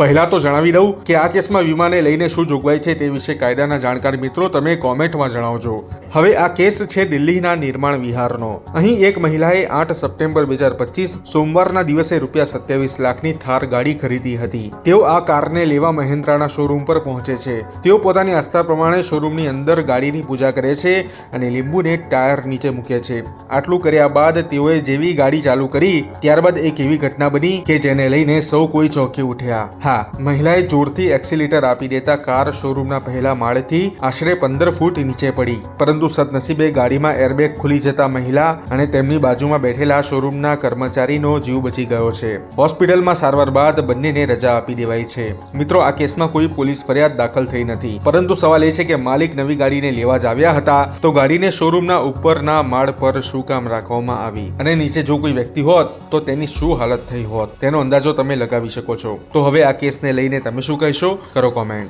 પહેલા તો જણાવી દઉં કે આ કેસમાં વીમાને લઈને શું જોગવાઈ છે તે વિશે કાયદાના જાણકાર મિત્રો તમે કોમેન્ટમાં જણાવજો। હવે આ કેસ છે દિલ્હીના નિર્માણ વિહારનો। અહીં એક મહિલાએ 8 સપ્ટેમ્બર 2025 સોમવારના દિવસે ₹27 લાખની થાર ગાડી ખરીદી હતી। તેઓ આ કારને લેવા મહિન્દ્રાના શોરૂમ પર પહોંચે છે। તેઓ પોતાની આસ્થા પ્રમાણે શોરૂમની અંદર ગાડીની પૂજા કરે છે અને લીંબુને ટાયર નીચે મૂકે છે। આટલું કર્યા બાદ તેઓએ જેવી ગાડી ચાલુ કરી ત્યારબાદ એક એવી ઘટના બની કે જેને લઈને સૌ કોઈ ચોંકી ઉઠ્યા। હા, મહિલાએ જોરથી એક્સિલેટર આપી દેતા કાર શોરૂમના પહેલા માળેથી આશરે 15 ફૂટ નીચે પડી, પરંતુ સદનસીબે ગાડીમાં એરબેગ ખુલી જતા મહિલા અને તેમની બાજુમાં બેઠેલા શોરૂમના કર્મચારીનો જીવ બચી ગયો છે। હોસ્પિટલમાં સારવાર બાદ બંનેને રજા આપી દેવાઈ છે। મિત્રો, આ કેસમાં કોઈ પોલીસ ફરિયાદ દાખલ થઈ નથી, પરંતુ સવાલ એ છે કે માલિક નવી ગાડીને લેવા જ આવ્યા હતા તો ગાડીને શોરૂમના ઉપરના માળ પર શું કામ રાખવામાં આવી અને નીચે જો કોઈ વ્યક્તિ હોત તો તેની શું હાલત થઈ હોત તેનો અંદાજો તમે લગાવી શકો છો। તો હવે આ કેસને લઈને તમે શું કહેશો? કરો કોમેન્ટ।